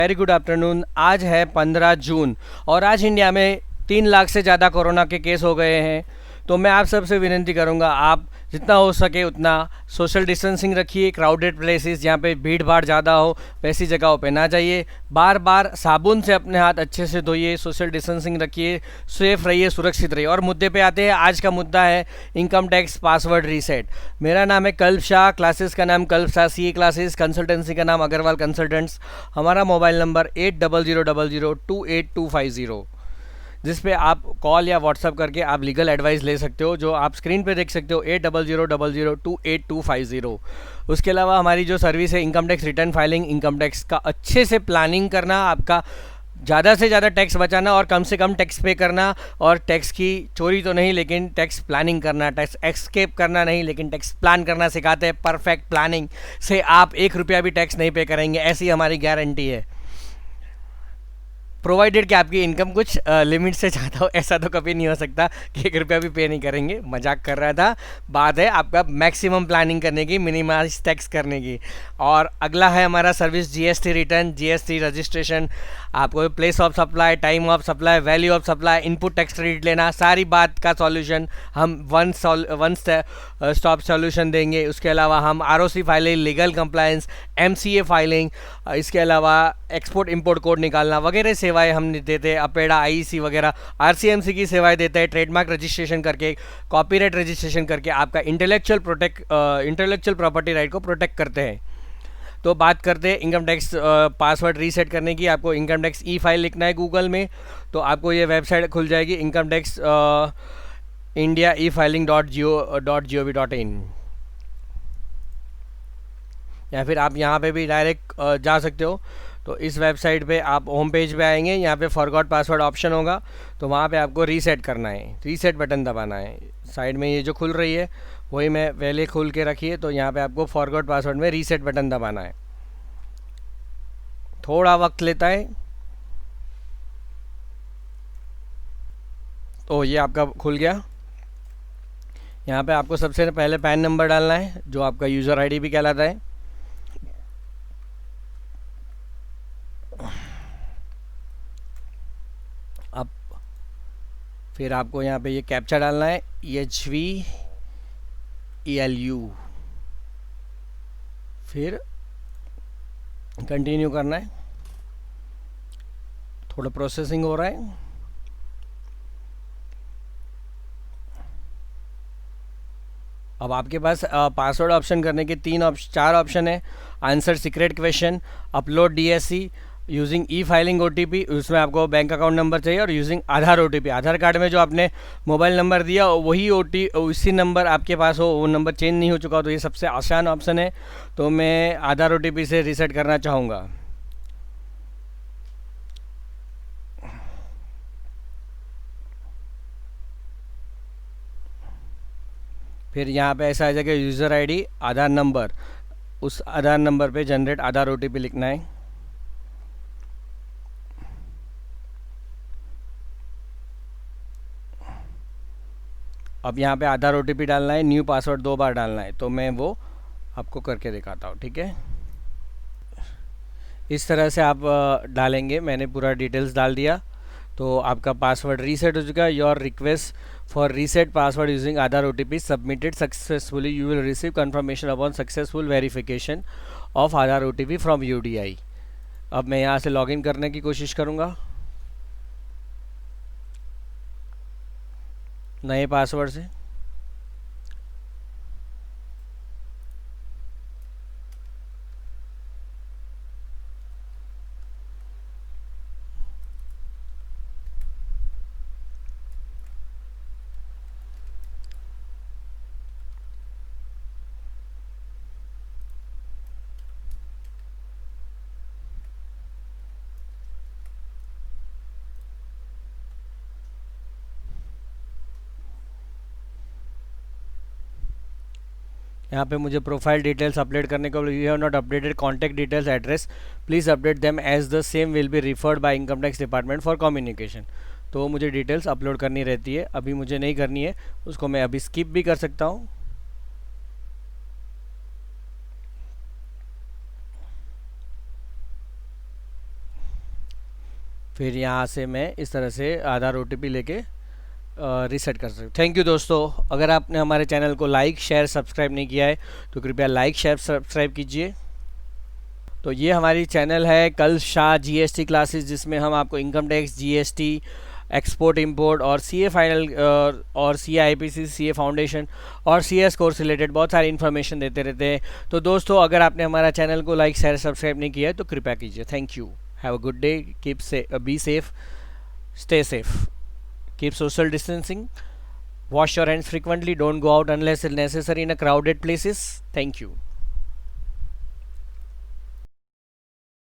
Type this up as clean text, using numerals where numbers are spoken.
Very good afternoon. आज है 15 जून और आज इंडिया में 3 लाख से ज़्यादा कोरोना के केस हो गए हैं। तो मैं आप सबसे विनती करूंगा, आप जितना हो सके उतना सोशल डिस्टेंसिंग रखिए। क्राउडेड प्लेसेस जहाँ पे भीड़ भाड़ ज़्यादा हो वैसी जगहों पे ना जाइए। बार बार साबुन से अपने हाथ अच्छे से धोइए, सोशल डिस्टेंसिंग रखिए, सेफ रहिए, सुरक्षित रहिए। और मुद्दे पे आते हैं। आज का मुद्दा है इनकम टैक्स पासवर्ड रीसेट। मेरा नाम है कल्प शाह, क्लासेस का नाम कल्प शाह सीए क्लासेस, कंसल्टेंसी का नाम अग्रवाल कंसल्टेंट्स। हमारा मोबाइल नंबर 800000282250, जिस पे आप कॉल या व्हाट्सअप करके आप लीगल एडवाइस ले सकते हो, जो आप स्क्रीन पे देख सकते हो 800000282250। उसके अलावा हमारी जो सर्विस है income tax return filing, income tax का अच्छे से प्लानिंग करना, आपका ज़्यादा से ज़्यादा टैक्स बचाना और कम से कम टैक्स पे करना, और टैक्स की चोरी तो नहीं लेकिन टैक्स प्लानिंग करना, टैक्स एस्केप करना नहीं लेकिन टैक्स प्लान करना सिखाते हैं। परफेक्ट प्लानिंग से आप 1 रुपया भी टैक्स नहीं पे करेंगे, ऐसी हमारी गारंटी है। प्रोवाइडेड कि आपकी इनकम कुछ लिमिट से ज़्यादा हो। ऐसा तो कभी नहीं हो सकता कि 1 रुपया भी पे नहीं करेंगे, मजाक कर रहा था। बात है आपका मैक्सिमम प्लानिंग करने की, मिनिमाइज टैक्स करने की। और अगला है हमारा service GST return, GST registration. आपको place of supply, time of supply, value of supply, input tax credit लेना, सारी बात का सॉल्यूशन हम वन स्टॉप सॉल्यूशन देंगे। उसके अलावा हम ROC filing, legal compliance, MCA filing, इसके अलावा एक्सपोर्ट इंपोर्ट कोड निकालना वगैरह सेवाएं हम देते हैं। अपेडा, आईईसी वगैरह, आरसीएमसी की सेवाएं देते हैं। ट्रेडमार्क रजिस्ट्रेशन करके, कॉपीराइट रजिस्ट्रेशन करके आपका इंटेलेक्चुअल प्रॉपर्टी राइट को प्रोटेक्ट करते हैं। तो बात करते हैं इनकम टैक्स पासवर्ड रीसेट करने की। आपको इनकम टैक्स ई फाइल लिखना है गूगल में, तो आपको ये वेबसाइट खुल जाएगी, इनकम टैक्स इंडिया ई फाइलिंग .gov.in। या फिर आप यहाँ पे भी डायरेक्ट जा सकते हो। तो इस वेबसाइट पे आप होम पेज पे आएंगे, यहाँ पे फॉरगॉट पासवर्ड ऑप्शन होगा, तो वहाँ पे आपको रीसेट करना है, रीसेट बटन दबाना है। साइड में ये जो खुल रही है वही मैं पहले खोल के रखी है, तो यहाँ पे आपको फॉरगॉट पासवर्ड में रीसेट बटन दबाना है। थोड़ा वक्त लेता है। तो ये आपका खुल गया। यहाँ पे आपको सबसे पहले पैन नंबर डालना है, जो आपका यूज़र आईडी भी कहलाता है। अब फिर आपको यहाँ पे ये कैप्चा डालना है, HVELU, फिर कंटिन्यू करना है। थोड़ा प्रोसेसिंग हो रहा है। अब आपके पास पासवर्ड ऑप्शन करने के 4 ऑप्शन है। Answer secret question, upload DSC, using ई फाइलिंग ओटीपी, उसमें आपको बैंक अकाउंट नंबर चाहिए, और यूजिंग आधार ओटीपी। आधार कार्ड में जो आपने मोबाइल नंबर दिया वही उसी नंबर आपके पास हो, वो नंबर चेंज नहीं हो चुका हो, तो ये सबसे आसान ऑप्शन है। तो मैं आधार ओटीपी से रीसेट करना चाहूँगा। फिर यहाँ पे ऐसा आ जाएगा यूज़र आईडी, आधार नंबर, उस आधार नंबर पे जनरेट आधार ओटीपी लिखना है। अब यहाँ पे आधार ओटीपी डालना है, न्यू पासवर्ड 2 बार डालना है। तो मैं वो आपको करके दिखाता हूँ, ठीक है। इस तरह से आप डालेंगे। मैंने पूरा डिटेल्स डाल दिया, तो आपका पासवर्ड रीसेट हो चुका है। Your request for reset password using Aadhaar OTP submitted successfully, you will receive confirmation upon successful verification of Aadhaar OTP from UDI. अब मैं यहाँ से लॉगिन करने की कोशिश करूँगा नए पासवर्ड से। यहाँ पे मुझे प्रोफाइल डिटेल्स अपडेट करने को, you have not updated contact details address, please update them as the same will be referred by income tax department for communication. तो मुझे डिटेल्स अपलोड करनी रहती है, अभी मुझे नहीं करनी है, उसको मैं अभी स्किप भी कर सकता हूँ। फिर यहाँ से मैं इस तरह से आधार OTP लेके रीसेट कर सकते। थैंक यू दोस्तों। अगर आपने हमारे चैनल को लाइक शेयर सब्सक्राइब नहीं किया है तो कृपया लाइक शेयर सब्सक्राइब कीजिए। तो ये हमारी चैनल है कल शाह GST क्लासेस, जिसमें हम आपको income tax, GST, export import और CA फाइनल और CA IPC, CA फाउंडेशन और CS कोर्स रिलेटेड बहुत सारी इन्फॉर्मेशन देते रहते हैं। तो दोस्तों अगर आपने हमारा चैनल को लाइक शेयर सब्सक्राइब नहीं किया है तो कृपया कीजिए। Thank you. Have a good day. Be safe, stay safe, keep social distancing, wash your hands frequently, don't go out unless necessary in a crowded places. Thank you.